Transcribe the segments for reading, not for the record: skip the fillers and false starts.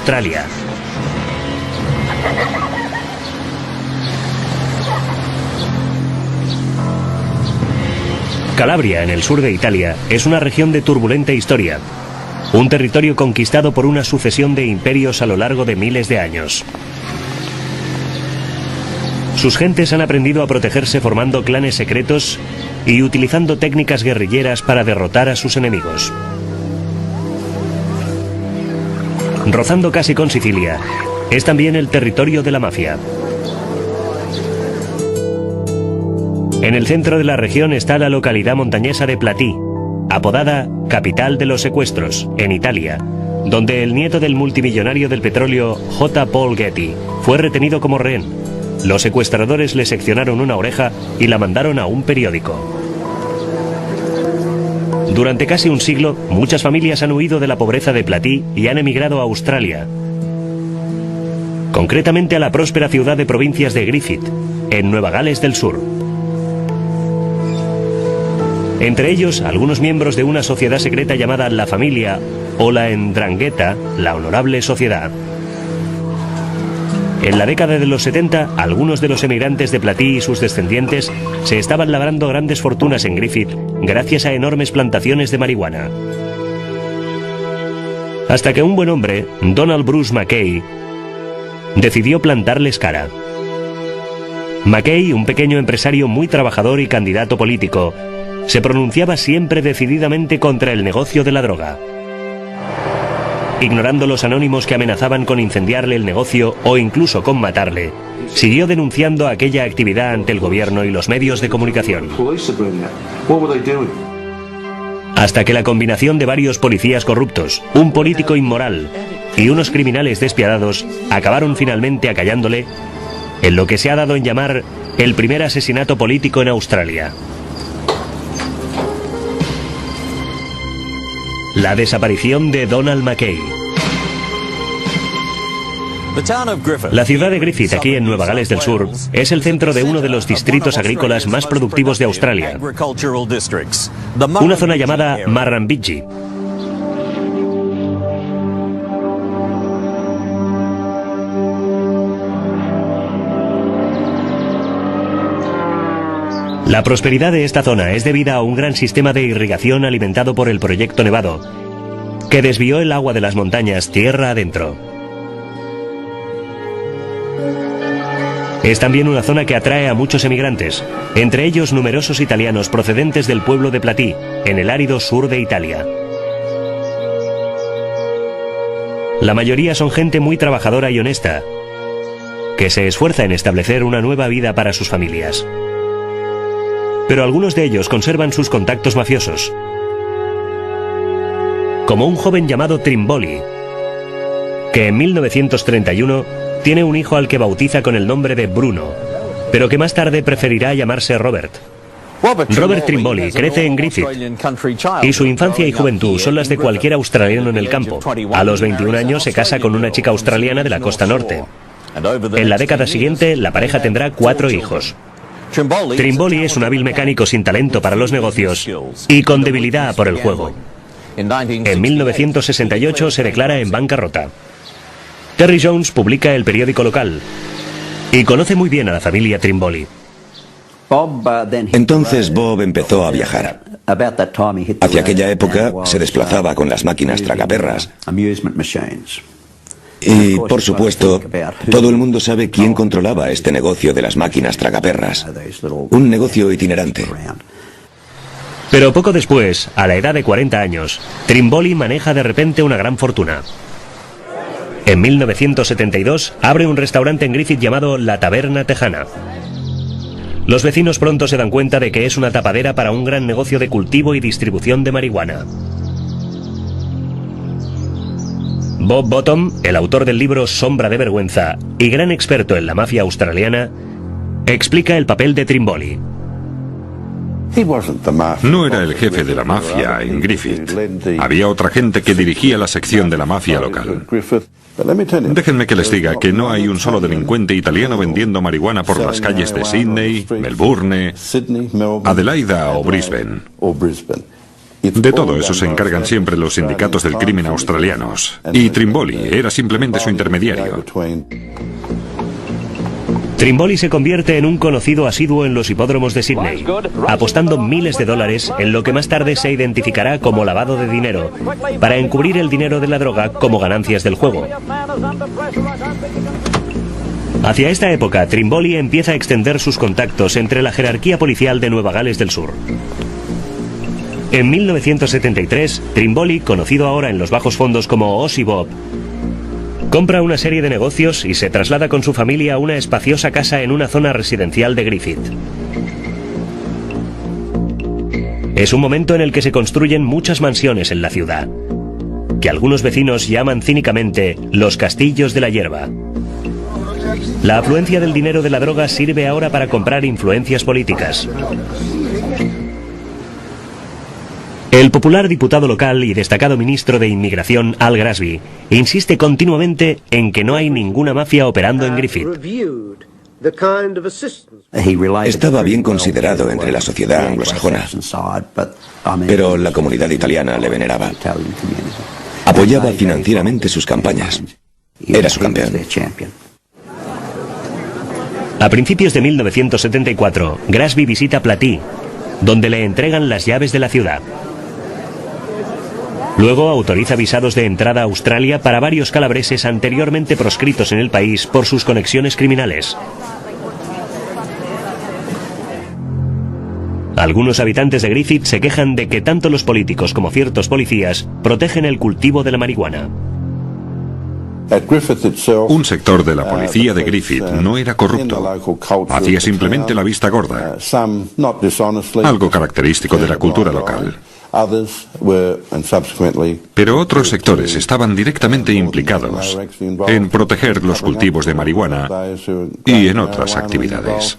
Australia. Calabria, en el sur de Italia, es una región de turbulenta historia. Un territorio conquistado por una sucesión de imperios a lo largo de miles de años. Sus gentes han aprendido a protegerse formando clanes secretos y utilizando técnicas guerrilleras para derrotar a sus enemigos. Rozando casi con Sicilia, es también el territorio de la mafia. En el centro de la región está la localidad montañesa de Platì, apodada Capital de los Secuestros, en Italia, donde el nieto del multimillonario del petróleo J. Paul Getty fue retenido como rehén. Los secuestradores le seccionaron una oreja y la mandaron a un periódico. Durante casi un siglo, muchas familias han huido de la pobreza de Platì y han emigrado a Australia, concretamente a la próspera ciudad de provincias de Griffith, en Nueva Gales del Sur. Entre ellos, algunos miembros de una sociedad secreta llamada La Familia o la Ndrangheta, la Honorable Sociedad. En la década de los 70, algunos de los emigrantes de Platì y sus descendientes se estaban labrando grandes fortunas en Griffith gracias a enormes plantaciones de marihuana. Hasta que un buen hombre, Donald Bruce Mackay, decidió plantarles cara. Mackay, un pequeño empresario muy trabajador y candidato político, se pronunciaba siempre decididamente contra el negocio de la droga. Ignorando los anónimos que amenazaban con incendiarle el negocio o incluso con matarle, siguió denunciando aquella actividad ante el gobierno y los medios de comunicación. Hasta que la combinación de varios policías corruptos, un político inmoral y unos criminales despiadados acabaron finalmente acallándole en lo que se ha dado en llamar el primer asesinato político en Australia. La desaparición de Donald Mackay. La ciudad de Griffith, aquí en Nueva Gales del Sur, es el centro de uno de los distritos agrícolas más productivos de Australia, una zona llamada Murrumbidgee. La prosperidad de esta zona es debida a un gran sistema de irrigación alimentado por el Proyecto Nevado, que desvió el agua de las montañas tierra adentro. Es también una zona que atrae a muchos emigrantes, entre ellos numerosos italianos procedentes del pueblo de Platì, en el árido sur de Italia. La mayoría son gente muy trabajadora y honesta, que se esfuerza en establecer una nueva vida para sus familias. Pero algunos de ellos conservan sus contactos mafiosos, como un joven llamado Trimboli, que en 1931 tiene un hijo al que bautiza con el nombre de Bruno, pero que más tarde preferirá llamarse Robert. Robert Trimboli crece en Griffith y su infancia y juventud son las de cualquier australiano en el campo. A los 21 años se casa con una chica australiana de la costa norte. En la década siguiente la pareja tendrá 4 hijos. Trimboli es un hábil mecánico sin talento para los negocios y con debilidad por el juego. En 1968 se declara en bancarrota. Terry Jones publica el periódico local y conoce muy bien a la familia Trimboli. Entonces Bob empezó a viajar. Hacia aquella época se desplazaba con las máquinas tragaperras. Y, por supuesto, todo el mundo sabe quién controlaba este negocio de las máquinas tragaperras. Un negocio itinerante. Pero poco después, a la edad de 40 años, Trimboli maneja de repente una gran fortuna. En 1972 abre un restaurante en Griffith llamado La Taberna Tejana. Los vecinos pronto se dan cuenta de que es una tapadera para un gran negocio de cultivo y distribución de marihuana. Bob Bottom, el autor del libro Sombra de Vergüenza y gran experto en la mafia australiana, explica el papel de Trimboli. No era el jefe de la mafia en Griffith. Había otra gente que dirigía la sección de la mafia local. Déjenme que les diga que no hay un solo delincuente italiano vendiendo marihuana por las calles de Sydney, Melbourne, Adelaida o Brisbane. De todo eso se encargan siempre los sindicatos del crimen australianos. Y Trimboli era simplemente su intermediario. Trimboli se convierte en un conocido asiduo en los hipódromos de Sydney, apostando miles de dólares en lo que más tarde se identificará como lavado de dinero, para encubrir el dinero de la droga como ganancias del juego. Hacia esta época, Trimboli empieza a extender sus contactos entre la jerarquía policial de Nueva Gales del Sur. En 1973, Trimboli, conocido ahora en los bajos fondos como Aussie Bob, compra una serie de negocios y se traslada con su familia a una espaciosa casa en una zona residencial de Griffith. Es un momento en el que se construyen muchas mansiones en la ciudad, que algunos vecinos llaman cínicamente los castillos de la hierba. La afluencia del dinero de la droga sirve ahora para comprar influencias políticas. El popular diputado local y destacado ministro de Inmigración, Al Grasby, insiste continuamente en que no hay ninguna mafia operando en Griffith. Estaba bien considerado entre la sociedad anglosajona, pero la comunidad italiana le veneraba. Apoyaba financieramente sus campañas. Era su campeón. A principios de 1974, Grasby visita Platí, donde le entregan las llaves de la ciudad. Luego autoriza visados de entrada a Australia para varios calabreses anteriormente proscritos en el país por sus conexiones criminales. Algunos habitantes de Griffith se quejan de que tanto los políticos como ciertos policías protegen el cultivo de la marihuana. Un sector de la policía de Griffith no era corrupto. Hacía simplemente la vista gorda, algo característico de la cultura local. Pero otros sectores estaban directamente implicados en proteger los cultivos de marihuana y en otras actividades.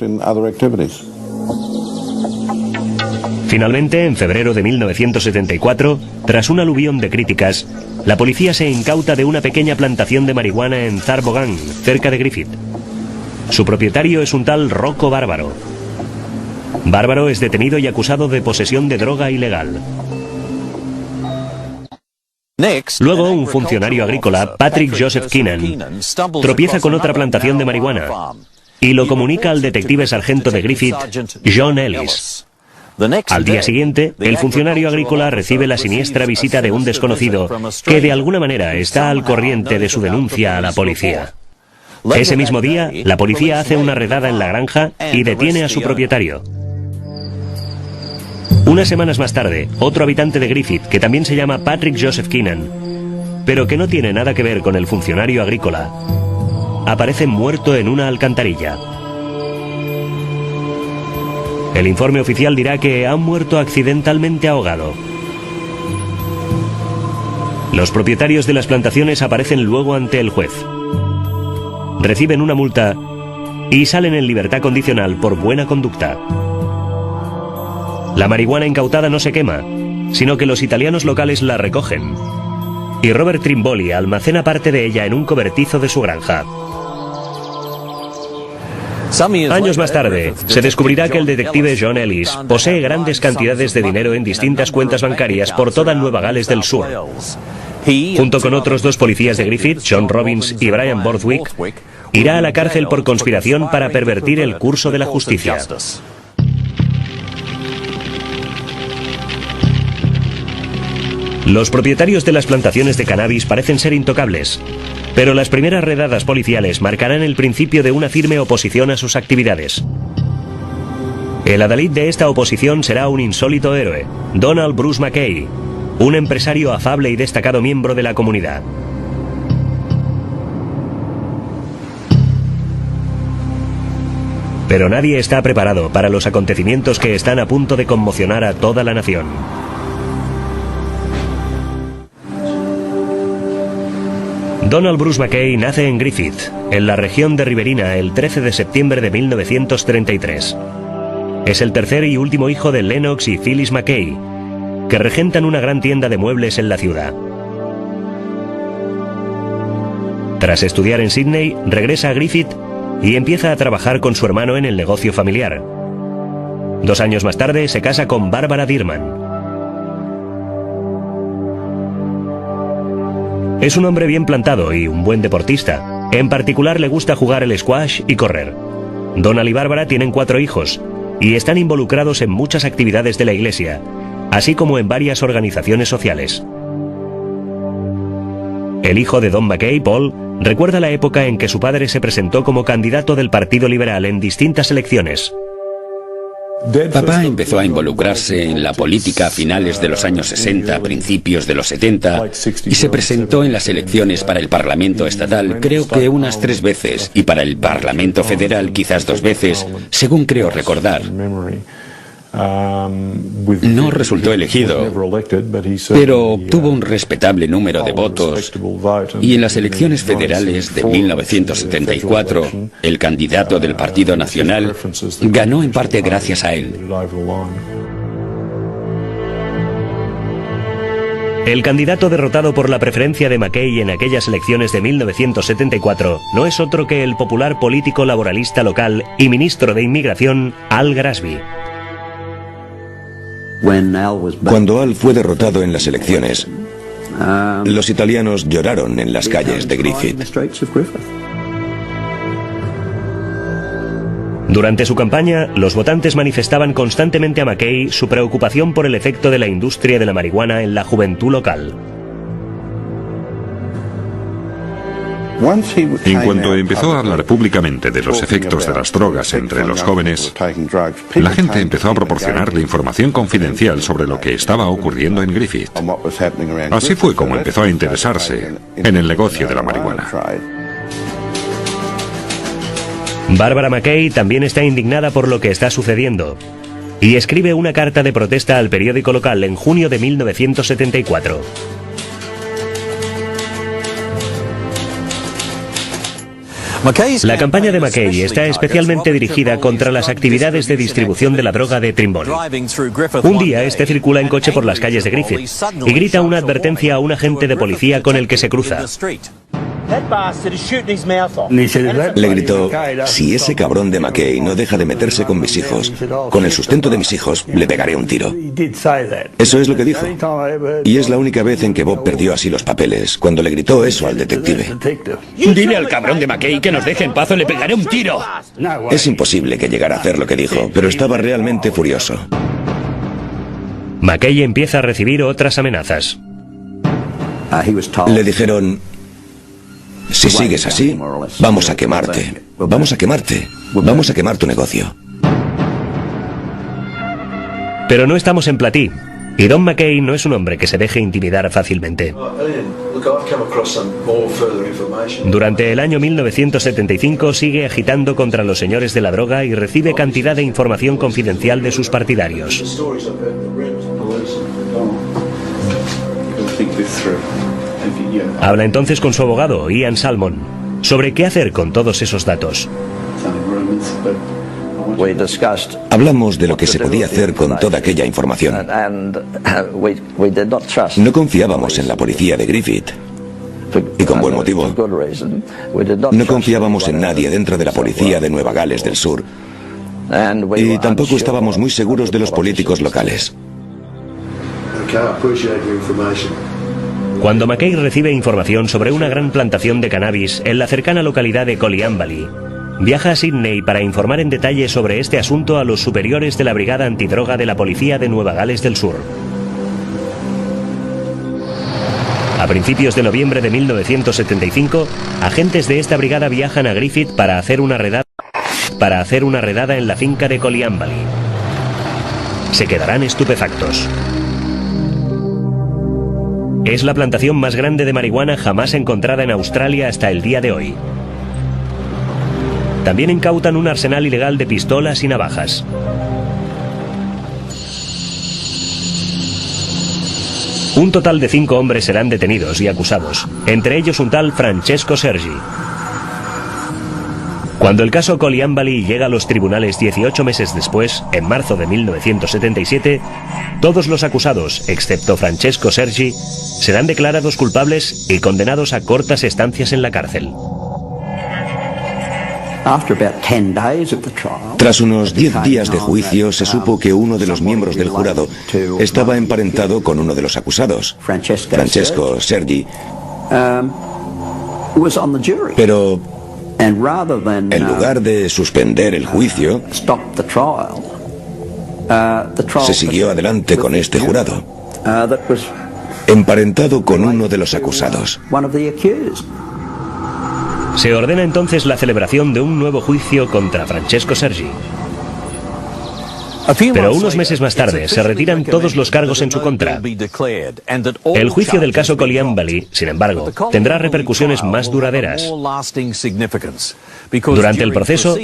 Finalmente, en febrero de 1974, tras un aluvión de críticas, la policía se incauta de una pequeña plantación de marihuana en Zarbogan, cerca de Griffith. Su propietario es un tal Rocco Bárbaro. Bárbaro es detenido y acusado de posesión de droga ilegal. Luego, un funcionario agrícola, Patrick Joseph Keenan, tropieza con otra plantación de marihuana y lo comunica al detective sargento de Griffith, John Ellis. Al día siguiente, el funcionario agrícola recibe la siniestra visita de un desconocido que de alguna manera está al corriente de su denuncia a la policía. Ese mismo día, la policía hace una redada en la granja y detiene a su propietario. Unas semanas más tarde, otro habitante de Griffith, que también se llama Patrick Joseph Keenan, pero que no tiene nada que ver con el funcionario agrícola, aparece muerto en una alcantarilla. El informe oficial dirá que ha muerto accidentalmente ahogado. Los propietarios de las plantaciones aparecen luego ante el juez. Reciben una multa y salen en libertad condicional por buena conducta. La marihuana incautada no se quema, sino que los italianos locales la recogen. Y Robert Trimboli almacena parte de ella en un cobertizo de su granja. Años más tarde, se descubrirá que el detective John Ellis posee grandes cantidades de dinero en distintas cuentas bancarias por toda Nueva Gales del Sur. Junto con otros dos policías de Griffith, John Robbins y Brian Borthwick, irá a la cárcel por conspiración para pervertir el curso de la justicia. Los propietarios de las plantaciones de cannabis parecen ser intocables, pero las primeras redadas policiales marcarán el principio de una firme oposición a sus actividades. El adalid de esta oposición será un insólito héroe, Donald Bruce McKay, un empresario afable y destacado miembro de la comunidad. Pero nadie está preparado para los acontecimientos que están a punto de conmocionar a toda la nación. Donald Bruce McKay nace en Griffith, en la región de Riverina, el 13 de septiembre de 1933. Es el tercer y último hijo de Lennox y Phyllis McKay, que regentan una gran tienda de muebles en la ciudad. Tras estudiar en Sydney, regresa a Griffith y empieza a trabajar con su hermano en el negocio familiar. 2 años más tarde se casa con Barbara Dearman. Es un hombre bien plantado y un buen deportista. En particular le gusta jugar el squash y correr. Donald y Bárbara tienen 4 hijos y están involucrados en muchas actividades de la iglesia, así como en varias organizaciones sociales. El hijo de Don McKay, Paul, recuerda la época en que su padre se presentó como candidato del Partido Liberal en distintas elecciones. Papá empezó a involucrarse en la política a finales de los años 60, principios de los 70, y se presentó en las elecciones para el Parlamento estatal creo que unas 3 veces, y para el Parlamento federal quizás 2 veces, según creo recordar. No resultó elegido, pero obtuvo un respetable número de votos, y en las elecciones federales de 1974, el candidato del Partido Nacional ganó en parte gracias a él. El candidato derrotado por la preferencia de McKay en aquellas elecciones de 1974 no es otro que el popular político laboralista local y ministro de Inmigración, Al Grasby. Cuando Al fue derrotado en las elecciones, los italianos lloraron en las calles de Griffith. Durante su campaña, los votantes manifestaban constantemente a McKay su preocupación por el efecto de la industria de la marihuana en la juventud local. En cuanto empezó a hablar públicamente de los efectos de las drogas entre los jóvenes, la gente empezó a proporcionarle información confidencial sobre lo que estaba ocurriendo en Griffith. Así fue como empezó a interesarse en el negocio de la marihuana. Bárbara McKay también está indignada por lo que está sucediendo y escribe una carta de protesta al periódico local en junio de 1974. La campaña de McKay está especialmente dirigida contra las actividades de distribución de la droga de Trimble. Un día, este circula en coche por las calles de Griffith y grita una advertencia a un agente de policía con el que se cruza. Le gritó: si ese cabrón de McKay no deja de meterse con mis hijos, con el sustento de mis hijos, le pegaré un tiro. Eso es lo que dijo. Y es la única vez en que Bob perdió así los papeles, cuando le gritó eso al detective. Dile al cabrón de McKay que nos deje en paz o le pegaré un tiro. Es imposible que llegara a hacer lo que dijo, pero estaba realmente furioso. McKay empieza a recibir otras amenazas. Le dijeron: si sigues así, vamos a quemarte. Vamos a quemarte. Vamos a quemar tu negocio. Pero no estamos en Platí, y Don McKay no es un hombre que se deje intimidar fácilmente. Durante el año 1975 sigue agitando contra los señores de la droga y recibe cantidad de información confidencial de sus partidarios. Habla entonces con su abogado, Ian Salmon, sobre qué hacer con todos esos datos. Hablamos de lo que se podía hacer con toda aquella información. No confiábamos en la policía de Griffith, y con buen motivo. No confiábamos en nadie dentro de la policía de Nueva Gales del Sur, y tampoco estábamos muy seguros de los políticos locales. Cuando McKay recibe información sobre una gran plantación de cannabis en la cercana localidad de Coleambally, viaja a Sydney para informar en detalle sobre este asunto a los superiores de la Brigada Antidroga de la Policía de Nueva Gales del Sur. A principios de noviembre de 1975, agentes de esta brigada viajan a Griffith para hacer una redada en la finca de Coleambally. Se quedarán estupefactos. Es la plantación más grande de marihuana jamás encontrada en Australia hasta el día de hoy. También incautan un arsenal ilegal de pistolas y navajas. Un total de 5 hombres serán detenidos y acusados, entre ellos un tal Francesco Sergi. Cuando el caso Coleambally llega a los tribunales 18 meses después, en marzo de 1977, todos los acusados, excepto Francesco Sergi, serán declarados culpables y condenados a cortas estancias en la cárcel. Tras unos 10 días de juicio, se supo que uno de los miembros del jurado estaba emparentado con uno de los acusados, Francesco Sergi, Pero en lugar de suspender el juicio, se siguió adelante con este jurado, emparentado con uno de los acusados. Se ordena entonces la celebración de un nuevo juicio contra Francesco Sergi. Pero unos meses más tarde se retiran todos los cargos en su contra. El juicio del caso Colliambali, sin embargo, tendrá repercusiones más duraderas. Durante el proceso,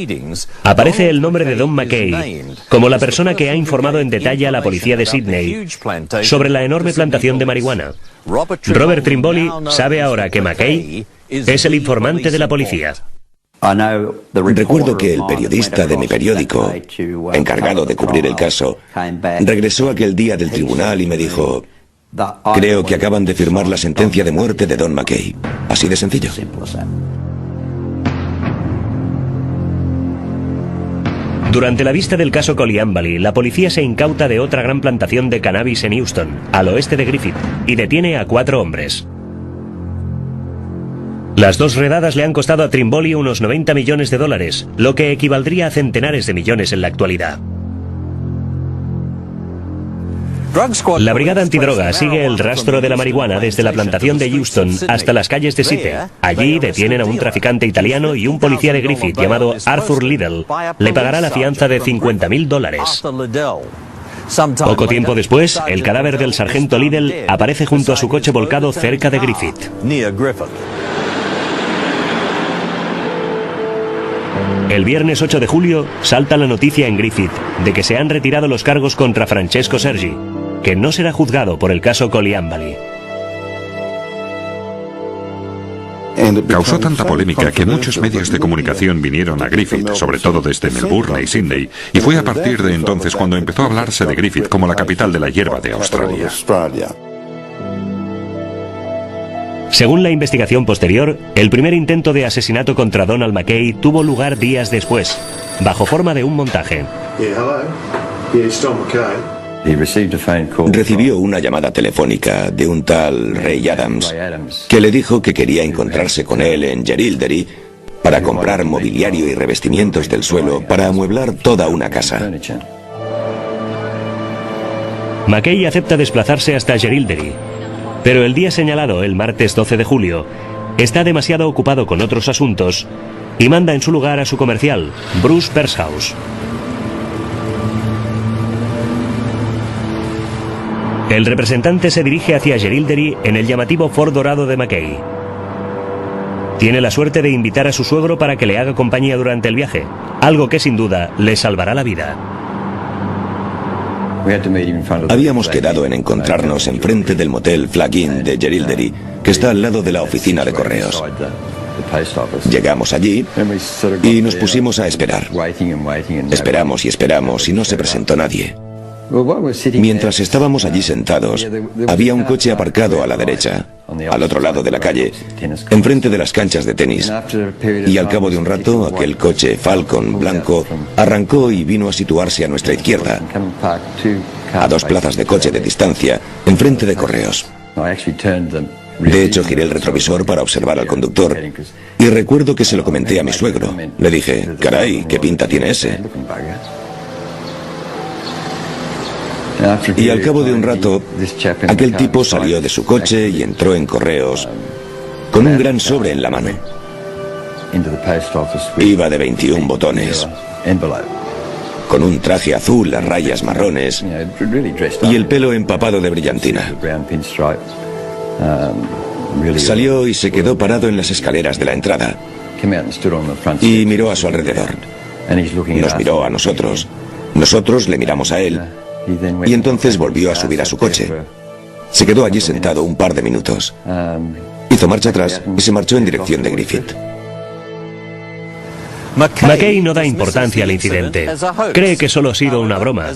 aparece el nombre de Don McKay como la persona que ha informado en detalle a la policía de Sydney sobre la enorme plantación de marihuana. Robert Trimboli sabe ahora que McKay es el informante de la policía. Recuerdo que el periodista de mi periódico, encargado de cubrir el caso, regresó aquel día del tribunal y me dijo: creo que acaban de firmar la sentencia de muerte de Don McKay. Así de sencillo. Durante la vista del caso Colliambali, la policía se incauta de otra gran plantación de cannabis en Houston, al oeste de Griffith, y detiene a 4 hombres. Las 2 redadas le han costado a Trimboli unos 90 millones de dólares, lo que equivaldría a centenares de millones en la actualidad. La brigada antidroga sigue el rastro de la marihuana desde la plantación de Houston hasta las calles de Seattle. Allí detienen a un traficante italiano y un policía de Griffith llamado Arthur Liddell le pagará la fianza de $50.000. Poco tiempo después, el cadáver del sargento Liddell aparece junto a su coche volcado cerca de Griffith. El viernes 8 de julio salta la noticia en Griffith de que se han retirado los cargos contra Francesco Sergi, que no será juzgado por el caso Colliambali. Causó tanta polémica que muchos medios de comunicación vinieron a Griffith, sobre todo desde Melbourne y Sydney, y fue a partir de entonces cuando empezó a hablarse de Griffith como la capital de la hierba de Australia. Según la investigación posterior, el primer intento de asesinato contra Donald McKay tuvo lugar días después, bajo forma de un montaje. Recibió una llamada telefónica de un tal Ray Adams, que le dijo que quería encontrarse con él en Jerilderie para comprar mobiliario y revestimientos del suelo para amueblar toda una casa. McKay acepta desplazarse hasta Jerilderie, pero el día señalado, el martes 12 de julio, está demasiado ocupado con otros asuntos y manda en su lugar a su comercial, Bruce Pershaus. El representante se dirige hacia Jerilderie en el llamativo Ford dorado de McKay. Tiene la suerte de invitar a su suegro para que le haga compañía durante el viaje, algo que sin duda le salvará la vida. Habíamos quedado en encontrarnos enfrente del motel Flag Inn de Jerilderie, que está al lado de la oficina de correos. Llegamos allí y nos pusimos a esperar. Esperamos y esperamos y no se presentó nadie. Mientras estábamos allí sentados, había un coche aparcado a la derecha, al otro lado de la calle, enfrente de las canchas de tenis. Y al cabo de un rato, aquel coche Falcon blanco arrancó y vino a situarse a nuestra izquierda, a 2 plazas de coche de distancia, enfrente de correos. De hecho, giré el retrovisor para observar al conductor y recuerdo que se lo comenté a mi suegro. Le dije: caray, ¿qué pinta tiene ese? Y al cabo de un rato, aquel tipo salió de su coche y entró en correos con un gran sobre en la mano. Iba de 21 botones, con un traje azul a rayas marrones y el pelo empapado de brillantina. Salió y se quedó parado en las escaleras de la entrada y miró a su alrededor. Nos miró a nosotros. Nosotros le miramos a él. Y entonces volvió a subir a su coche. Se quedó allí sentado un par de minutos. Hizo marcha atrás y se marchó en dirección de Griffith. McKay no da importancia al incidente. Cree que solo ha sido una broma.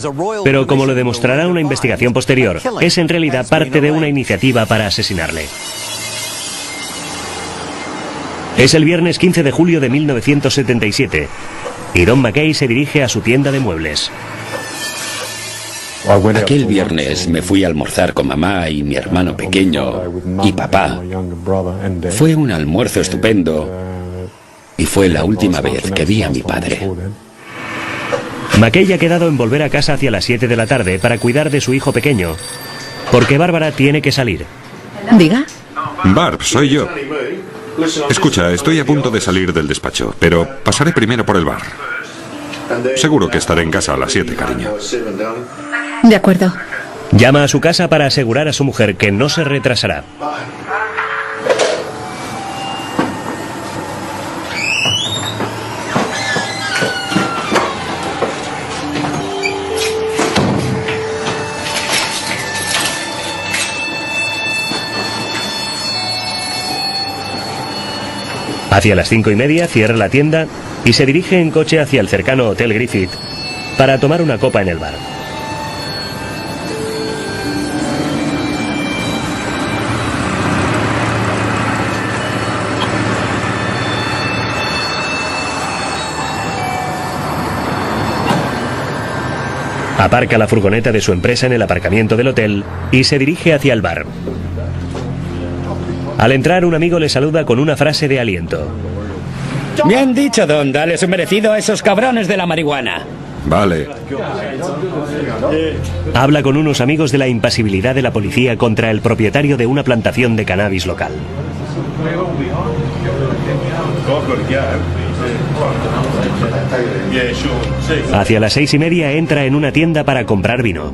Pero como lo demostrará una investigación posterior, es en realidad parte de una iniciativa para asesinarle. Es el viernes 15 de julio de 1977 y Don McKay se dirige a su tienda de muebles. Aquel viernes me fui a almorzar con mamá y mi hermano pequeño y papá. Fue un almuerzo estupendo y fue la última vez que vi a mi padre. McKay ha quedado en volver a casa hacia las 7 de la tarde para cuidar de su hijo pequeño, porque Bárbara tiene que salir. Diga. Barb, soy yo. Escucha, estoy a punto de salir del despacho, pero pasaré primero por el bar. Seguro que estaré en casa a las 7, cariño. De acuerdo. Llama a su casa para asegurar a su mujer que no se retrasará. Hacia las 5:30 cierra la tienda y se dirige en coche hacia el cercano Hotel Griffith para tomar una copa en el bar. Aparca la furgoneta de su empresa en el aparcamiento del hotel y se dirige hacia el bar. Al entrar, un amigo le saluda con una frase de aliento. Bien dicho, Don. Dale su merecido a esos cabrones de la marihuana. Vale. Habla con unos amigos de la impasibilidad de la policía contra el propietario de una plantación de cannabis local. Hacia las 6:30 entra en una tienda para comprar vino.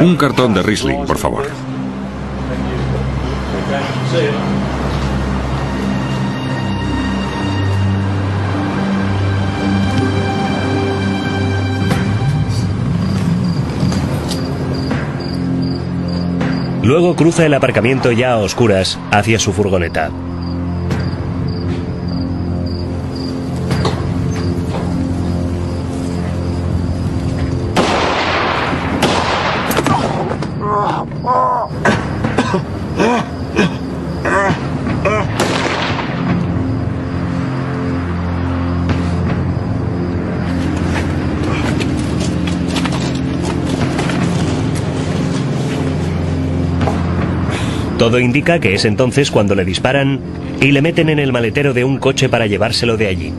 Un cartón de Riesling, por favor. Luego cruza el aparcamiento ya a oscuras hacia su furgoneta. Todo indica que es entonces cuando le disparan y le meten en el maletero de un coche para llevárselo de allí.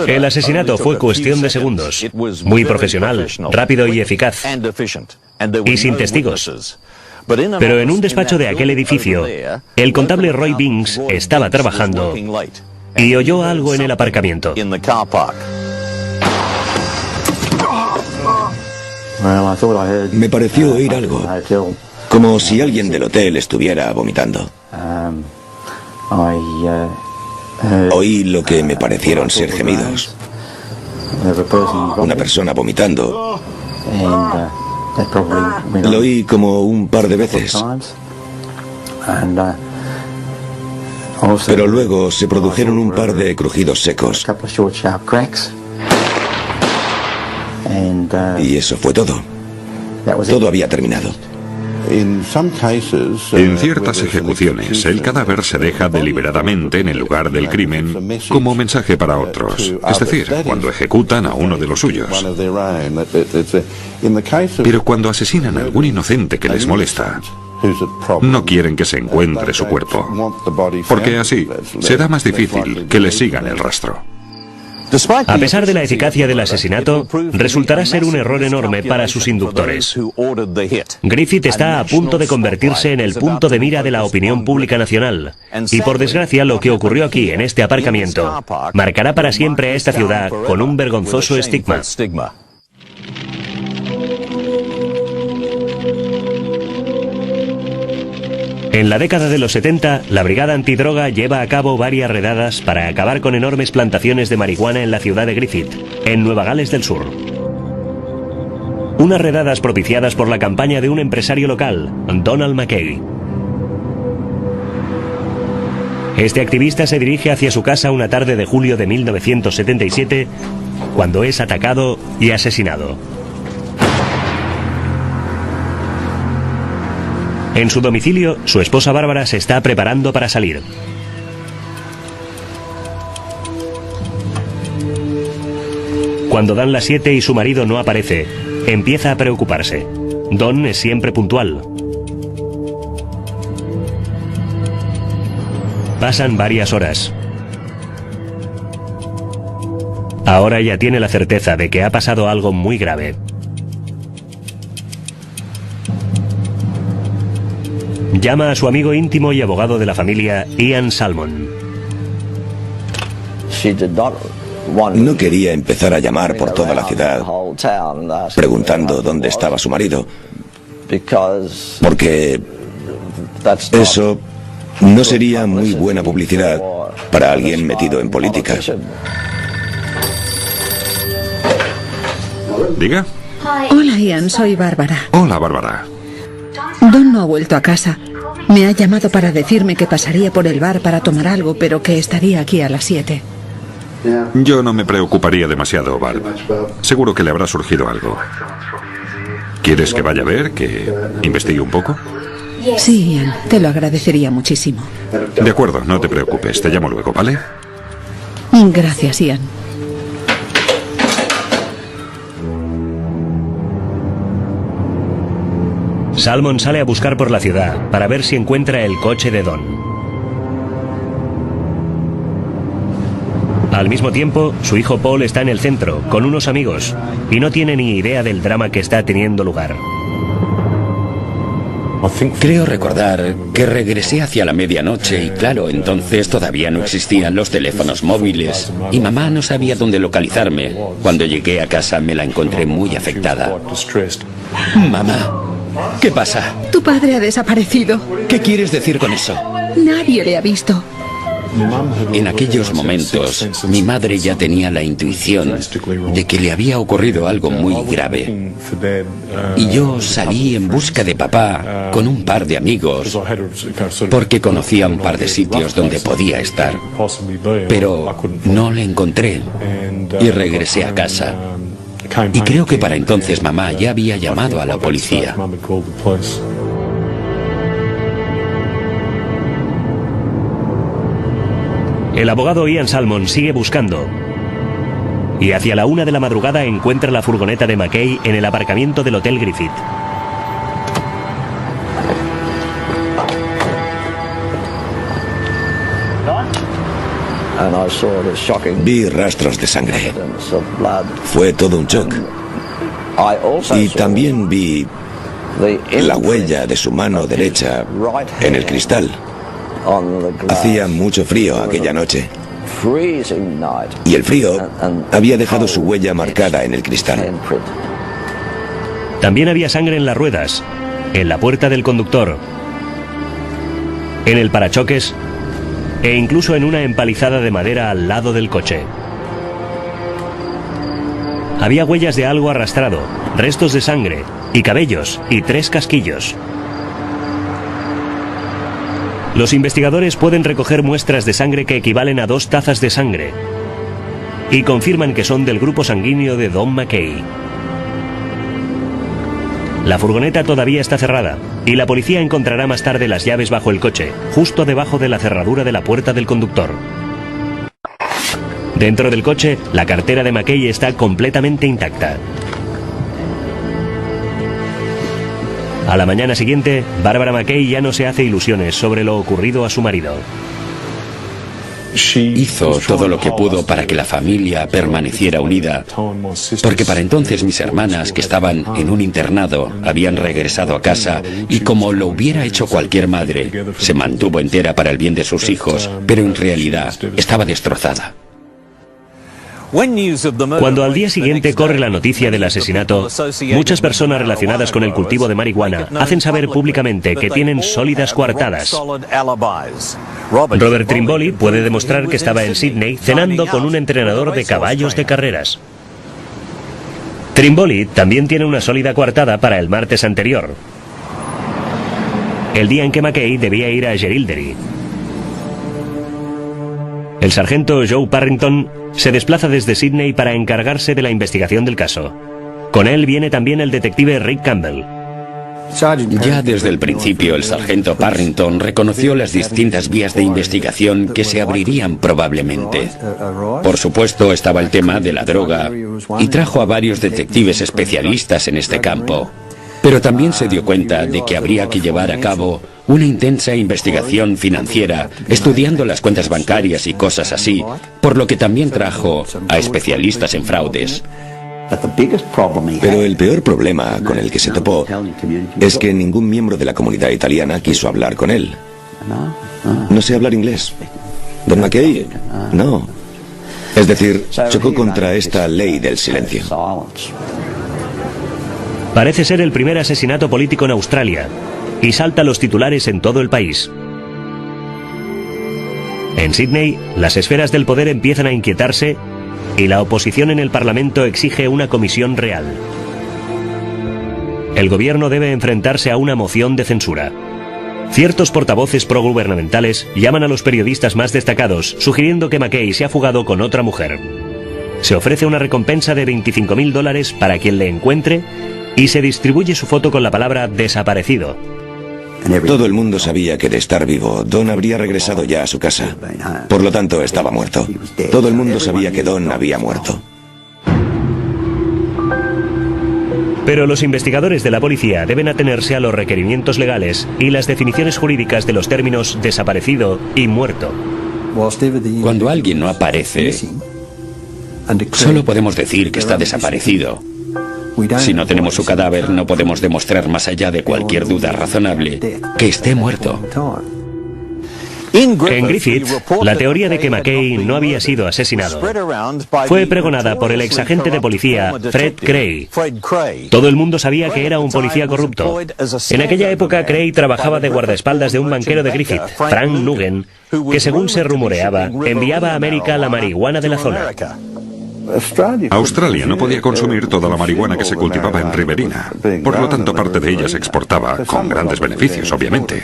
El asesinato fue cuestión de segundos, muy profesional, rápido y eficaz, y sin testigos. Pero en un despacho de aquel edificio, el contable Roy Binks estaba trabajando y oyó algo en el aparcamiento. Me pareció oír algo, como si alguien del hotel estuviera vomitando. Oí lo que me parecieron ser gemidos. Una persona vomitando. Lo oí como un par de veces. Pero luego se produjeron un par de crujidos secos. Y eso fue todo. Todo había terminado. En ciertas ejecuciones, el cadáver se deja deliberadamente en el lugar del crimen como mensaje para otros. Es decir, cuando ejecutan a uno de los suyos. Pero cuando asesinan a algún inocente que les molesta, no quieren que se encuentre su cuerpo, porque así será más difícil que les sigan el rastro. A pesar de la eficacia del asesinato, resultará ser un error enorme para sus inductores. Griffith está a punto de convertirse en el punto de mira de la opinión pública nacional. Y por desgracia, lo que ocurrió aquí, en este aparcamiento, marcará para siempre a esta ciudad con un vergonzoso estigma. En la década de los 70, la Brigada Antidroga lleva a cabo varias redadas para acabar con enormes plantaciones de marihuana en la ciudad de Griffith, en Nueva Gales del Sur. Unas redadas propiciadas por la campaña de un empresario local, Donald McKay. Este activista se dirige hacia su casa una tarde de julio de 1977, cuando es atacado y asesinado. En su domicilio, su esposa Bárbara se está preparando para salir. Cuando dan las 7 y su marido no aparece, empieza a preocuparse. Don es siempre puntual. Pasan varias horas. Ahora ya tiene la certeza de que ha pasado algo muy grave. Llama a su amigo íntimo y abogado de la familia, Ian Salmon. No quería empezar a llamar por toda la ciudad preguntando dónde estaba su marido, porque eso no sería muy buena publicidad para alguien metido en política. Diga. Hola, Ian, soy Bárbara. Hola, Bárbara. Don no ha vuelto a casa. Me ha llamado para decirme que pasaría por el bar para tomar algo, pero que estaría aquí a las 7. Yo no me preocuparía demasiado, Barb. Seguro que le habrá surgido algo. ¿Quieres que vaya a ver, que investigue un poco? Sí, Ian, te lo agradecería muchísimo. De acuerdo, no te preocupes. Te llamo luego, ¿vale? Gracias, Ian. Salmon sale a buscar por la ciudad para ver si encuentra el coche de Don. Al mismo tiempo, su hijo Paul está en el centro, con unos amigos, y no tiene ni idea del drama que está teniendo lugar. Creo recordar que regresé hacia la medianoche y claro, entonces todavía no existían los teléfonos móviles y mamá no sabía dónde localizarme. Cuando llegué a casa me la encontré muy afectada. Mamá, ¿qué pasa? Tu padre ha desaparecido. ¿Qué quieres decir con eso? Nadie le ha visto. En aquellos momentos, mi madre ya tenía la intuición de que le había ocurrido algo muy grave. Y yo salí en busca de papá con un par de amigos, porque conocía un par de sitios donde podía estar. Pero no le encontré y regresé a casa. Y creo que para entonces mamá ya había llamado a la policía. El abogado Ian Salmon sigue buscando y hacia la 1 de la madrugada encuentra la furgoneta de McKay en el aparcamiento del Hotel Griffith. Vi rastros de sangre. Fue todo un shock. Y también vi la huella de su mano derecha en el cristal. Hacía mucho frío aquella noche. Y el frío había dejado su huella marcada en el cristal. También había sangre en las ruedas, en la puerta del conductor, en el parachoques e incluso en una empalizada de madera al lado del coche. Había huellas de algo arrastrado, restos de sangre y cabellos y 3 casquillos. Los investigadores pueden recoger muestras de sangre que equivalen a 2 tazas de sangre y confirman que son del grupo sanguíneo de Don McKay. La furgoneta todavía está cerrada y la policía encontrará más tarde las llaves bajo el coche, justo debajo de la cerradura de la puerta del conductor. Dentro del coche, la cartera de McKay está completamente intacta. A la mañana siguiente, Bárbara McKay ya no se hace ilusiones sobre lo ocurrido a su marido. Hizo todo lo que pudo para que la familia permaneciera unida, porque para entonces mis hermanas, que estaban en un internado, habían regresado a casa y como lo hubiera hecho cualquier madre, se mantuvo entera para el bien de sus hijos, pero en realidad estaba destrozada. Cuando al día siguiente corre la noticia del asesinato, muchas personas relacionadas con el cultivo de marihuana hacen saber públicamente que tienen sólidas coartadas. Robert Trimboli puede demostrar que estaba en Sydney cenando con un entrenador de caballos de carreras. Trimboli también tiene una sólida coartada para el martes anterior, el día en que McKay debía ir a Jerilderie. El sargento Joe Parrington se desplaza desde Sydney para encargarse de la investigación del caso. Con él viene también el detective Rick Campbell. Ya desde el principio el sargento Parrington reconoció las distintas vías de investigación que se abrirían probablemente. Por supuesto estaba el tema de la droga y trajo a varios detectives especialistas en este campo. Pero también se dio cuenta de que habría que llevar a cabo una intensa investigación financiera, estudiando las cuentas bancarias y cosas así, por lo que también trajo a especialistas en fraudes. Pero el peor problema con el que se topó es que ningún miembro de la comunidad italiana quiso hablar con él. No sé hablar inglés. Don McKay, no. Es decir, chocó contra esta ley del silencio. Parece ser el primer asesinato político en Australia y salta a los titulares en todo el país. En Sydney, las esferas del poder empiezan a inquietarse y la oposición en el Parlamento exige una comisión real. El gobierno debe enfrentarse a una moción de censura. Ciertos portavoces progubernamentales llaman a los periodistas más destacados, sugiriendo que McKay se ha fugado con otra mujer. Se ofrece una recompensa de $25.000 para quien le encuentre y se distribuye su foto con la palabra desaparecido. Todo el mundo sabía que de estar vivo, Don habría regresado ya a su casa. Por lo tanto, estaba muerto. Todo el mundo sabía que Don había muerto. Pero los investigadores de la policía deben atenerse a los requerimientos legales y las definiciones jurídicas de los términos desaparecido y muerto. Cuando alguien no aparece, solo podemos decir que está desaparecido. Si no tenemos su cadáver, no podemos demostrar más allá de cualquier duda razonable que esté muerto. En Griffith, la teoría de que McKay no había sido asesinado fue pregonada por el exagente de policía Fred Cray. Todo el mundo sabía que era un policía corrupto. En aquella época, Cray trabajaba de guardaespaldas de un banquero de Griffith, Frank Nugent, que según se rumoreaba, enviaba a América la marihuana de la zona. Australia no podía consumir toda la marihuana que se cultivaba en Riverina. Por lo tanto, parte de ella se exportaba con grandes beneficios, obviamente.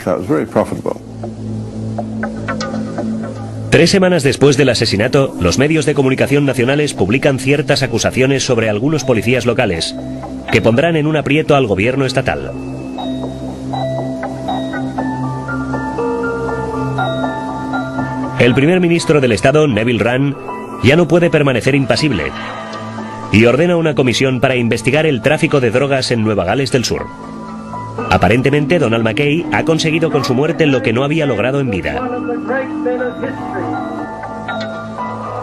3 semanas después del asesinato, los medios de comunicación nacionales publican ciertas acusaciones sobre algunos policías locales, que pondrán en un aprieto al gobierno estatal. El primer ministro del estado, Neville Wran, ya no puede permanecer impasible y ordena una comisión para investigar el tráfico de drogas en Nueva Gales del Sur. Aparentemente, Donald McKay ha conseguido con su muerte lo que no había logrado en vida.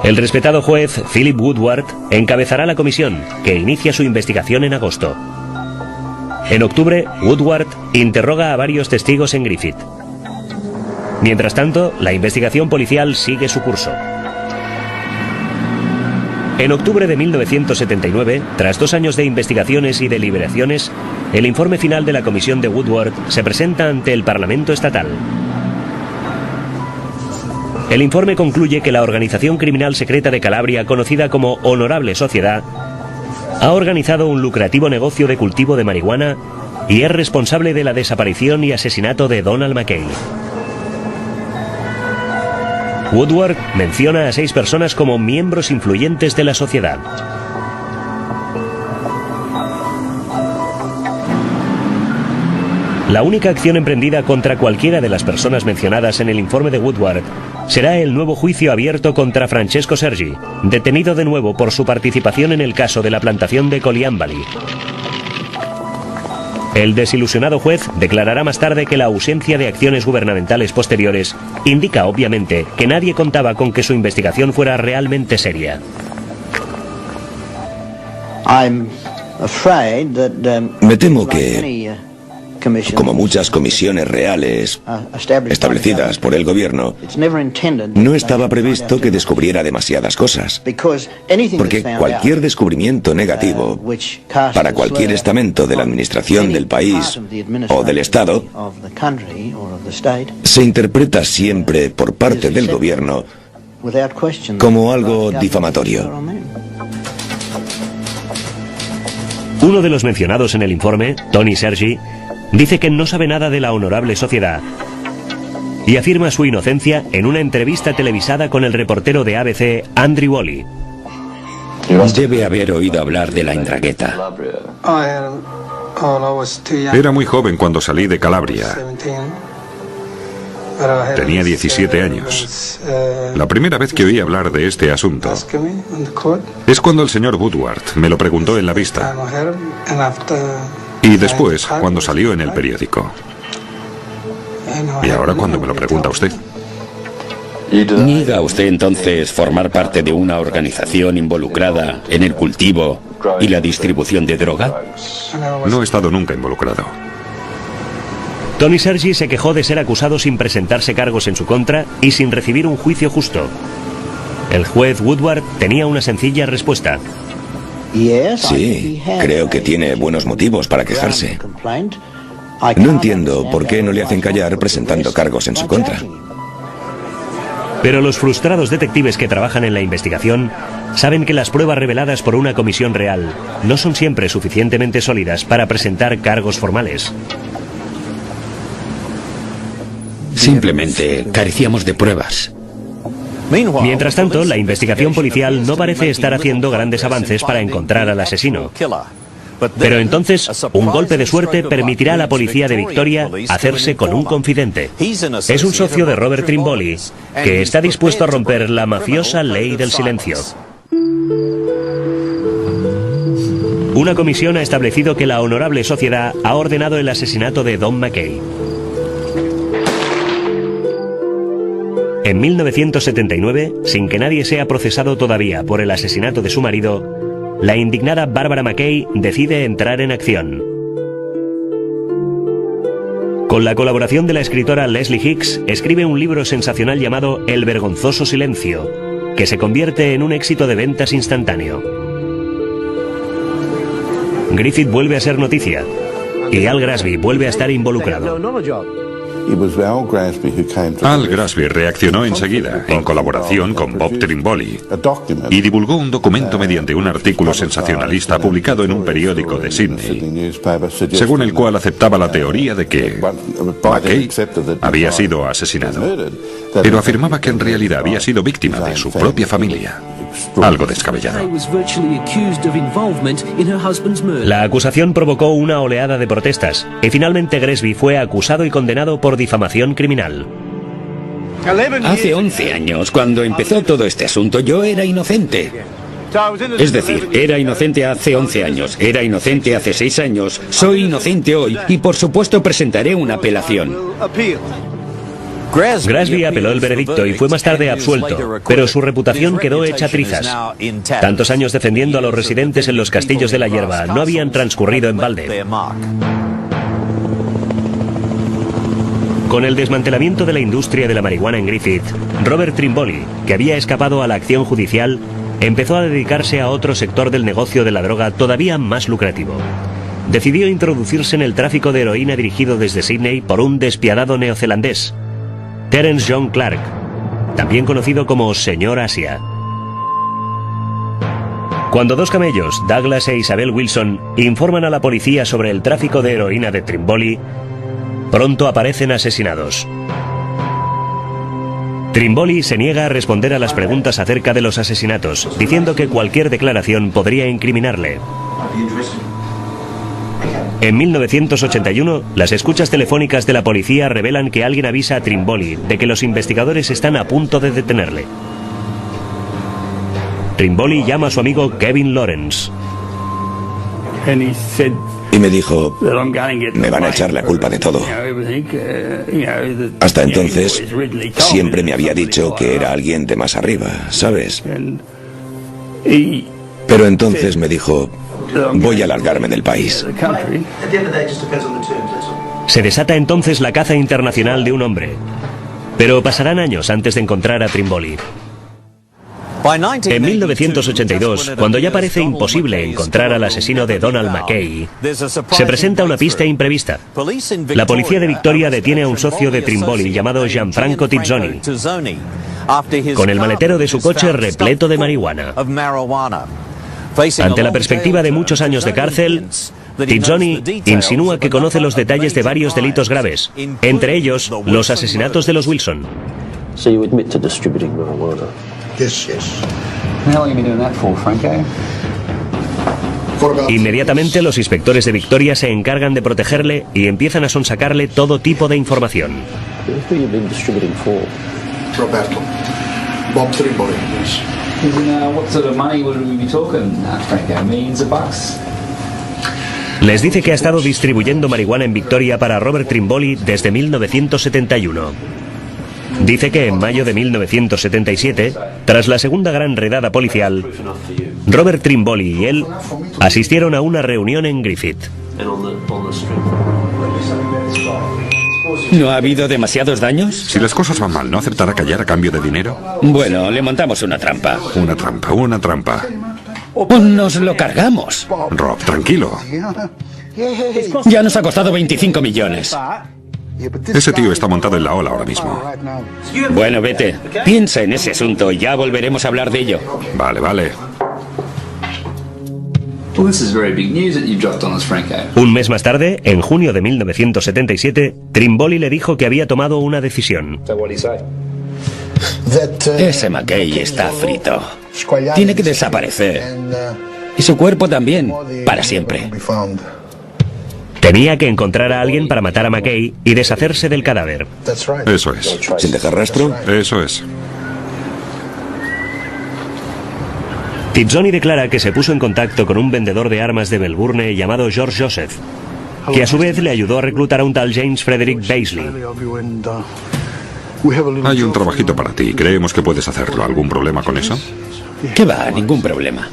El respetado juez Philip Woodward encabezará la comisión, que inicia su investigación en agosto. En octubre, Woodward interroga a varios testigos en Griffith. Mientras tanto, la investigación policial sigue su curso. En octubre de 1979, tras 2 años de investigaciones y deliberaciones, el informe final de la comisión de Woodward se presenta ante el Parlamento estatal. El informe concluye que la organización criminal secreta de Calabria, conocida como Honorable Sociedad, ha organizado un lucrativo negocio de cultivo de marihuana y es responsable de la desaparición y asesinato de Donald McKay. Woodward menciona a 6 personas como miembros influyentes de la sociedad. La única acción emprendida contra cualquiera de las personas mencionadas en el informe de Woodward será el nuevo juicio abierto contra Francesco Sergi, detenido de nuevo por su participación en el caso de la plantación de Coleambally. El desilusionado juez declarará más tarde que la ausencia de acciones gubernamentales posteriores indica obviamente que nadie contaba con que su investigación fuera realmente seria. Me temo que, como muchas comisiones reales establecidas por el gobierno, no estaba previsto que descubriera demasiadas cosas, porque cualquier descubrimiento negativo para cualquier estamento de la administración del país o del Estado se interpreta siempre por parte del gobierno como algo difamatorio. Uno de los mencionados en el informe, Tony Sergi, dice que no sabe nada de la Honorable Sociedad y afirma su inocencia en una entrevista televisada con el reportero de ABC, Andrew Woolley. Debe haber oído hablar de la Indrangheta. Era muy joven cuando salí de Calabria. Tenía 17 años. La primera vez que oí hablar de este asunto es cuando el señor Woodward me lo preguntó en la vista. Y después, cuando salió en el periódico. Y ahora cuando me lo pregunta usted. ¿Niega usted entonces formar parte de una organización involucrada en el cultivo y la distribución de droga? No he estado nunca involucrado. Tony Sergi se quejó de ser acusado sin presentarse cargos en su contra y sin recibir un juicio justo. El juez Woodward tenía una sencilla respuesta. Sí, creo que tiene buenos motivos para quejarse. No entiendo por qué no le hacen callar presentando cargos en su contra. Pero los frustrados detectives que trabajan en la investigación saben que las pruebas reveladas por una comisión real no son siempre suficientemente sólidas para presentar cargos formales. Simplemente carecíamos de pruebas. Mientras tanto, la investigación policial no parece estar haciendo grandes avances para encontrar al asesino. Pero entonces, un golpe de suerte permitirá a la policía de Victoria hacerse con un confidente. Es un socio de Robert Trimboli, que está dispuesto a romper la mafiosa ley del silencio. Una comisión ha establecido que la honorable sociedad ha ordenado el asesinato de Don McKay. En 1979, sin que nadie sea procesado todavía por el asesinato de su marido, la indignada Barbara McKay decide entrar en acción. Con la colaboración de la escritora Leslie Hicks, escribe un libro sensacional llamado El vergonzoso silencio, que se convierte en un éxito de ventas instantáneo. Griffith vuelve a ser noticia, y Al Grasby vuelve a estar involucrado. Al Grasby reaccionó enseguida, en colaboración con Bob Trimboli, y divulgó un documento mediante un artículo sensacionalista publicado en un periódico de Sydney, según el cual aceptaba la teoría de que McKay había sido asesinado, pero afirmaba que en realidad había sido víctima de su propia familia. Algo descabellado. La acusación provocó una oleada de protestas y finalmente Grasby fue acusado y condenado por difamación criminal. Hace 11 años, cuando empezó todo este asunto, yo era inocente. Es decir, era inocente hace 11 años, era inocente hace 6 años, soy inocente hoy y por supuesto presentaré una apelación. Grasby apeló el veredicto y fue más tarde absuelto, pero su reputación quedó hecha trizas. Tantos años defendiendo a los residentes en los castillos de la hierba no habían transcurrido en balde. Con el desmantelamiento de la industria de la marihuana en Griffith, Robert Trimboli, que había escapado a la acción judicial, empezó a dedicarse a otro sector del negocio de la droga todavía más lucrativo. Decidió introducirse en el tráfico de heroína dirigido desde Sydney por un despiadado neozelandés, Terence John Clark, también conocido como Señor Asia. Cuando dos camellos, Douglas e Isabel Wilson, informan a la policía sobre el tráfico de heroína de Trimboli, pronto aparecen asesinados. Trimboli se niega a responder a las preguntas acerca de los asesinatos, diciendo que cualquier declaración podría incriminarle. En 1981, las escuchas telefónicas de la policía revelan que alguien avisa a Trimboli de que los investigadores están a punto de detenerle. Trimboli llama a su amigo Kevin Lawrence. Y me dijo, me van a echar la culpa de todo. Hasta entonces, siempre me había dicho que era alguien de más arriba, ¿sabes? Pero entonces me dijo, voy a largarme del país. Se desata entonces la caza internacional de un hombre. Pero pasarán años antes de encontrar a Trimboli. En 1982, cuando ya parece imposible encontrar al asesino de Donald McKay, se presenta una pista imprevista. La policía de Victoria detiene a un socio de Trimboli llamado Gianfranco Tizzoni, con el maletero de su coche repleto de marihuana. Ante la perspectiva de muchos años de cárcel, Tizzoni insinúa que conoce los detalles de varios delitos graves, entre ellos los asesinatos de los Wilson. Inmediatamente los inspectores de Victoria se encargan de protegerle y empiezan a sonsacarle todo tipo de información. Roberto. Bob Trimboli. What sort of money would we be talking, Franco? Millions of bucks? Les dice que ha estado distribuyendo marihuana en Victoria para Robert Trimboli desde 1971. Dice que en mayo de 1977, tras la segunda gran redada policial, Robert Trimboli y él asistieron a una reunión en Griffith. ¿No ha habido demasiados daños? Si las cosas van mal, ¿no aceptará callar a cambio de dinero? Bueno, le montamos una trampa. Una trampa, una trampa. Pues nos lo cargamos. Rob, tranquilo. Ya nos ha costado 25 millones. Ese tío está montado en la ola ahora mismo. Bueno, vete. Piensa en ese asunto y ya volveremos a hablar de ello. Vale, vale. Well, this is very big news that you've dropped on us, Franco. Un mes más tarde, en junio de 1977, Trimboli le dijo que había tomado una decisión. Ese McKay está frito. Tiene que desaparecer. Y su cuerpo también, para siempre. Tenía que encontrar a alguien para matar a McKay y deshacerse del cadáver. Eso es. ¿Sin dejar rastro? Eso es. Tizzoni declara que se puso en contacto con un vendedor de armas de Melbourne llamado George Joseph, que a su vez le ayudó a reclutar a un tal James Frederick Baisley. Hay un trabajito para ti. Creemos que puedes hacerlo. ¿Algún problema con eso? ¿Qué va? Ningún problema.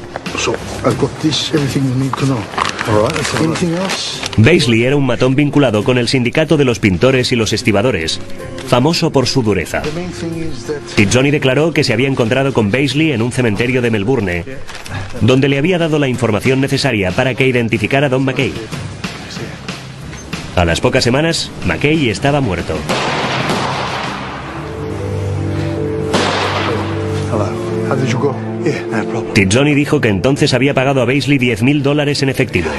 Baisley era un matón vinculado con el sindicato de los pintores y los estibadores, famoso por su dureza. Tizzoni declaró que se había encontrado con Baisley en un cementerio de Melbourne, donde le había dado la información necesaria para que identificara a Don McKay. A las pocas semanas, McKay estaba muerto. Tizzoni dijo que entonces había pagado a Baisley $10,000 en efectivo.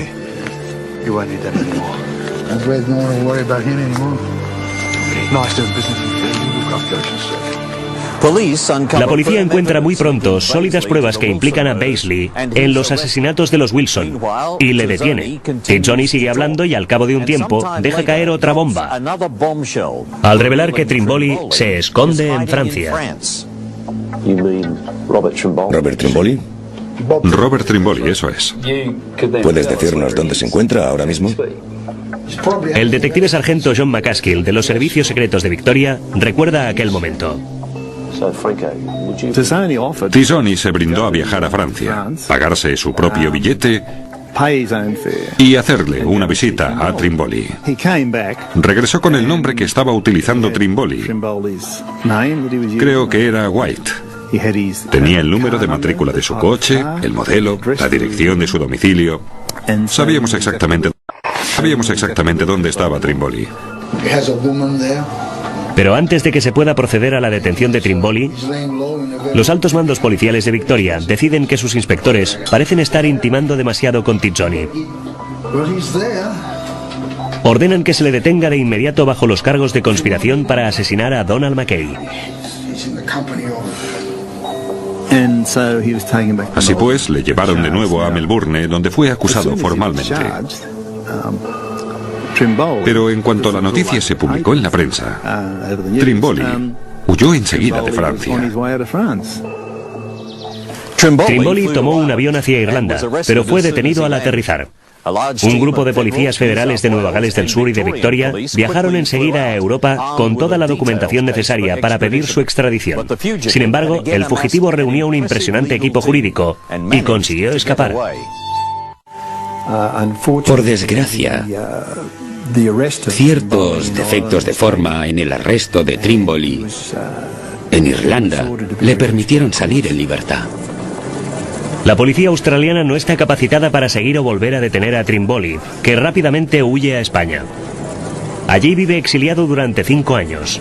La policía encuentra muy pronto sólidas pruebas que implican a Baisley en los asesinatos de los Wilson y le detiene. Tizzoni sigue hablando y al cabo de un tiempo deja caer otra bomba, al revelar que Trimboli se esconde en Francia. ¿Robert Trimboli? Robert Trimboli, eso es. ¿Puedes decirnos dónde se encuentra ahora mismo? El detective sargento John McCaskill de los servicios secretos de Victoria recuerda aquel momento. Tizzoni se brindó a viajar a Francia, pagarse su propio billete y hacerle una visita a Trimboli. Regresó con el nombre que estaba utilizando Trimboli. Creo que era White. Tenía el número de matrícula de su coche, el modelo, la dirección de su domicilio. Sabíamos exactamente dónde estaba Trimboli. Pero antes de que se pueda proceder a la detención de Trimboli, los altos mandos policiales de Victoria deciden que sus inspectores parecen estar intimando demasiado con Tizzoni. Ordenan que se le detenga de inmediato bajo los cargos de conspiración para asesinar a Donald McKay. Así pues, le llevaron de nuevo a Melbourne, donde fue acusado formalmente. Pero en cuanto la noticia se publicó en la prensa, Trimboli huyó enseguida de Francia. Trimboli tomó un avión hacia Irlanda, pero fue detenido al aterrizar. Un grupo de policías federales de Nueva Gales del Sur y de Victoria viajaron enseguida a Europa con toda la documentación necesaria para pedir su extradición. Sin embargo, el fugitivo reunió un impresionante equipo jurídico y consiguió escapar. Por desgracia, ciertos defectos de forma en el arresto de Trimboli en Irlanda le permitieron salir en libertad. La policía australiana no está capacitada para seguir o volver a detener a Trimboli, que rápidamente huye a España. Allí vive exiliado durante 5 años.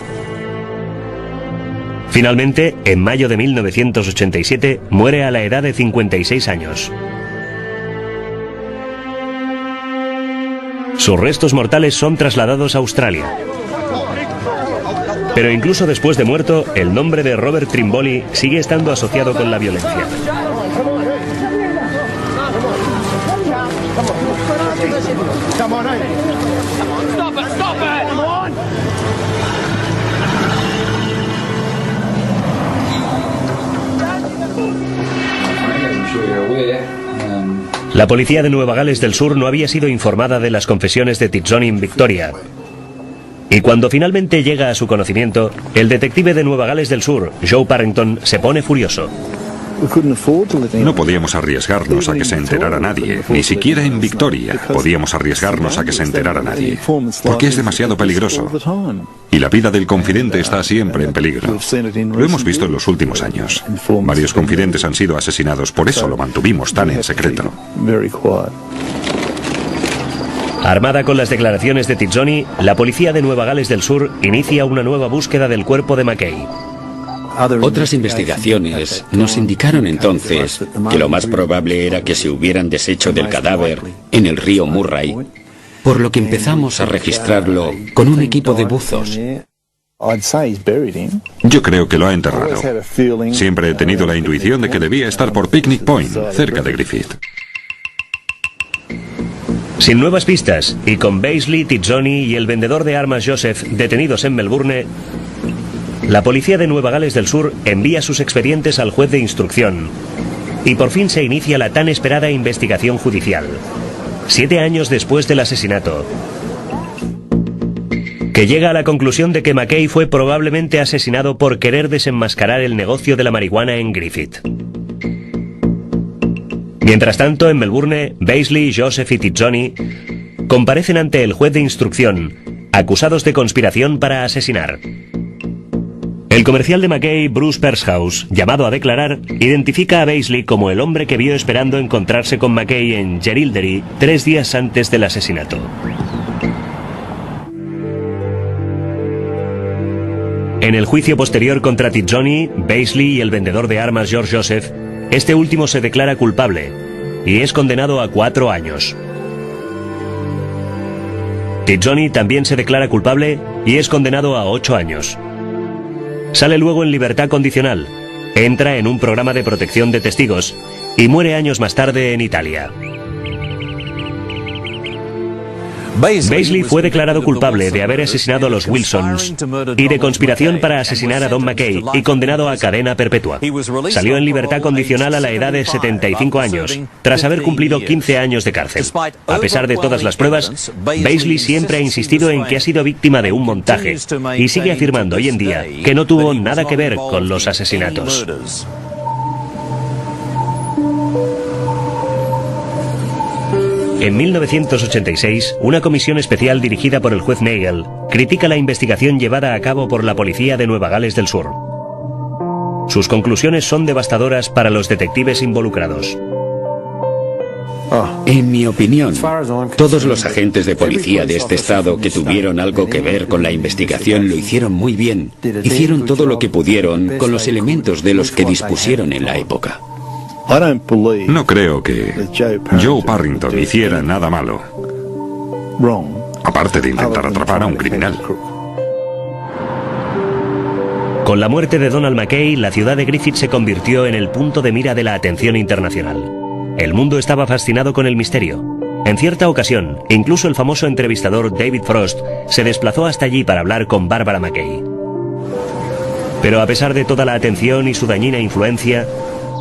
Finalmente, en mayo de 1987, muere a la edad de 56 años. Sus restos mortales son trasladados a Australia. Pero incluso después de muerto, el nombre de Robert Trimboli sigue estando asociado con la violencia. La policía de Nueva Gales del Sur no había sido informada de las confesiones de Tizzoni en Victoria. Y cuando finalmente llega a su conocimiento, el detective de Nueva Gales del Sur, Joe Parrington, se pone furioso. No podíamos arriesgarnos a que se enterara nadie, ni siquiera en Victoria podíamos arriesgarnos a que se enterara nadie, porque es demasiado peligroso. Y la vida del confidente está siempre en peligro. Lo hemos visto en los últimos años. Varios confidentes han sido asesinados, por eso lo mantuvimos tan en secreto. Armada con las declaraciones de Tizzoni, la policía de Nueva Gales del Sur inicia una nueva búsqueda del cuerpo de Mackay. Otras investigaciones nos indicaron entonces que lo más probable era que se hubieran deshecho del cadáver en el río Murray, por lo que empezamos a registrarlo con un equipo de buzos. Yo creo que lo ha enterrado. Siempre he tenido la intuición de que debía estar por Picnic Point, cerca de Griffith. Sin nuevas pistas, y con Beisley, Tizzoni y el vendedor de armas Joseph detenidos en Melbourne, la policía de Nueva Gales del Sur envía sus expedientes al juez de instrucción. Y por fin se inicia la tan esperada investigación judicial. 7 años después del asesinato, que llega a la conclusión de que Mackay fue probablemente asesinado por querer desenmascarar el negocio de la marihuana en Griffith. Mientras tanto, en Melbourne, Beisley, Joseph y Tizzoni comparecen ante el juez de instrucción, acusados de conspiración para asesinar. El comercial de Mackay, Bruce Pershaus, llamado a declarar, identifica a Beisley como el hombre que vio esperando encontrarse con Mackay en Jerilderie 3 días antes del asesinato. En el juicio posterior contra Tizzoni, Beisley y el vendedor de armas George Joseph, este último se declara culpable y es condenado a 4 años. Tizzoni también se declara culpable y es condenado a 8 años. Sale luego en libertad condicional, entra en un programa de protección de testigos y muere años más tarde en Italia. Beisley fue declarado culpable de haber asesinado a los Wilsons y de conspiración para asesinar a Don Mackay y condenado a cadena perpetua. Salió en libertad condicional a la edad de 75 años, tras haber cumplido 15 años de cárcel. A pesar de todas las pruebas, Beisley siempre ha insistido en que ha sido víctima de un montaje y sigue afirmando hoy en día que no tuvo nada que ver con los asesinatos. En 1986, una comisión especial dirigida por el juez Nagel critica la investigación llevada a cabo por la policía de Nueva Gales del Sur. Sus conclusiones son devastadoras para los detectives involucrados. En mi opinión, todos los agentes de policía de este estado que tuvieron algo que ver con la investigación lo hicieron muy bien. Hicieron todo lo que pudieron con los elementos de los que dispusieron en la época. No creo que Joe Parrington hiciera nada malo, aparte de intentar atrapar a un criminal. Con la muerte de Donald Mackay, la ciudad de Griffith se convirtió en el punto de mira de la atención internacional. El mundo estaba fascinado con el misterio. En cierta ocasión, incluso el famoso entrevistador David Frost se desplazó hasta allí para hablar con Barbara Mackay. Pero a pesar de toda la atención y su dañina influencia,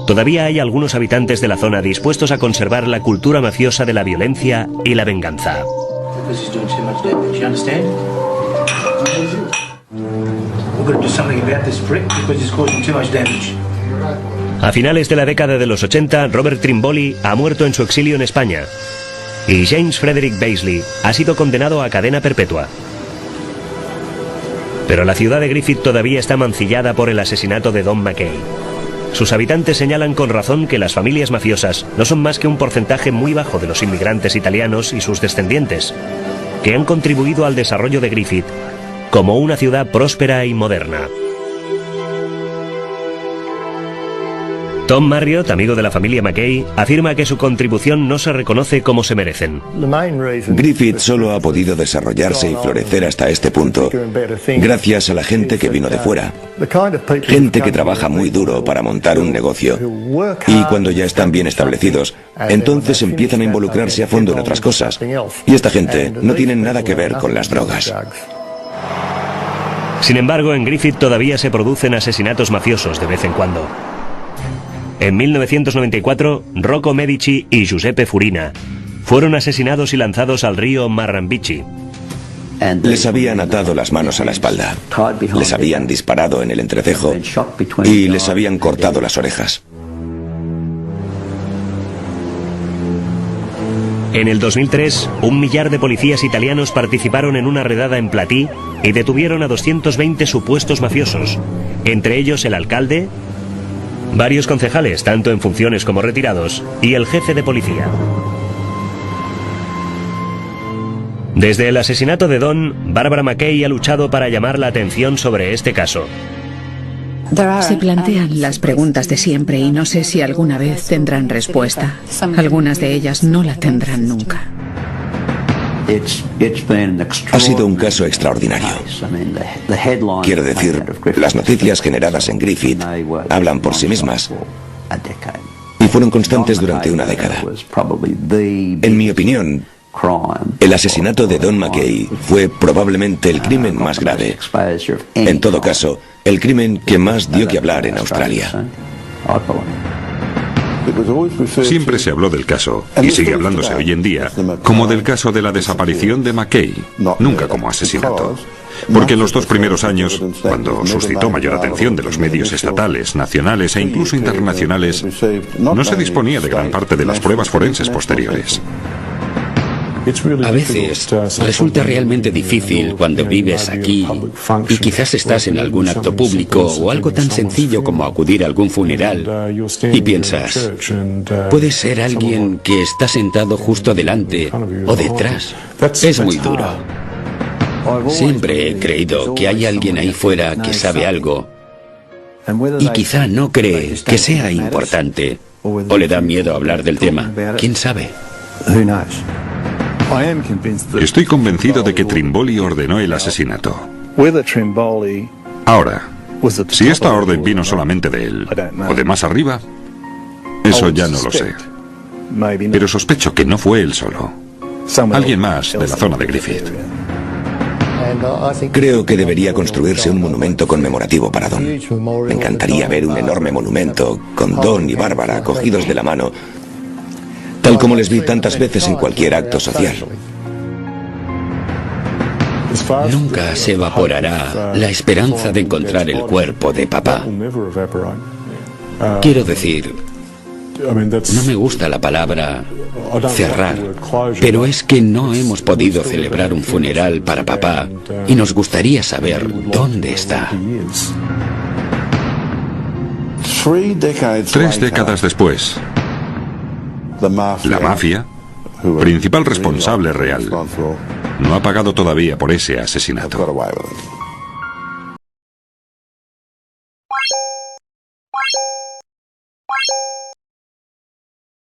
todavía hay algunos habitantes de la zona dispuestos a conservar la cultura mafiosa de la violencia y la venganza. A finales de la década de los 80, Robert Trimboli ha muerto en su exilio en España y James Frederick Beisley ha sido condenado a cadena perpetua. Pero la ciudad de Griffith todavía está mancillada por el asesinato de Don Mackay. Sus habitantes señalan con razón que las familias mafiosas no son más que un porcentaje muy bajo de los inmigrantes italianos y sus descendientes, que han contribuido al desarrollo de Griffith como una ciudad próspera y moderna. Tom Marriott, amigo de la familia McKay, afirma que su contribución no se reconoce como se merecen. Griffith solo ha podido desarrollarse y florecer hasta este punto gracias a la gente que vino de fuera. Gente que trabaja muy duro para montar un negocio. Y cuando ya están bien establecidos, entonces empiezan a involucrarse a fondo en otras cosas. Y esta gente no tiene nada que ver con las drogas. Sin embargo, en Griffith todavía se producen asesinatos mafiosos de vez en cuando. En 1994, Rocco Medici y Giuseppe Furina fueron asesinados y lanzados al río Marrambici. Les habían atado las manos a la espalda, les habían disparado en el entrecejo y les habían cortado las orejas. En el 2003, 1 millar de policías italianos participaron en una redada en Platí y detuvieron a 220 supuestos mafiosos, entre ellos el alcalde, varios concejales, tanto en funciones como retirados, y el jefe de policía. Desde el asesinato de Don, Barbara McKay ha luchado para llamar la atención sobre este caso. Se plantean las preguntas de siempre y no sé si alguna vez tendrán respuesta. Algunas de ellas no la tendrán nunca. Ha sido un caso extraordinario. Quiero decir, las noticias generadas en Griffith hablan por sí mismas y fueron constantes durante una década. En mi opinión, el asesinato de Don McKay fue probablemente el crimen más grave. En todo caso, el crimen que más dio que hablar en Australia. Siempre se habló del caso, y sigue hablándose hoy en día, como del caso de la desaparición de McKay, nunca como asesinato. Porque en los 2 primeros años, cuando suscitó mayor atención de los medios estatales, nacionales e incluso internacionales, no se disponía de gran parte de las pruebas forenses posteriores. A veces resulta realmente difícil cuando vives aquí y quizás estás en algún acto público o algo tan sencillo como acudir a algún funeral y piensas, puede ser alguien que está sentado justo delante o detrás. Es muy duro. Siempre he creído que hay alguien ahí fuera que sabe algo y quizá no cree que sea importante o le da miedo hablar del tema. ¿Quién sabe? Estoy convencido de que Trimboli ordenó el asesinato. Ahora, si esta orden vino solamente de él o de más arriba, eso ya no lo sé. Pero sospecho que no fue él solo. Alguien más de la zona de Griffith. Creo que debería construirse un monumento conmemorativo para Don. Me encantaría ver un enorme monumento con Don y Bárbara cogidos de la mano, tal como les vi tantas veces en cualquier acto social. Nunca se evaporará la esperanza de encontrar el cuerpo de papá. Quiero decir, no me gusta la palabra cerrar, pero es que no hemos podido celebrar un funeral para papá y nos gustaría saber dónde está. 3 décadas después, la mafia, principal responsable real, no ha pagado todavía por ese asesinato.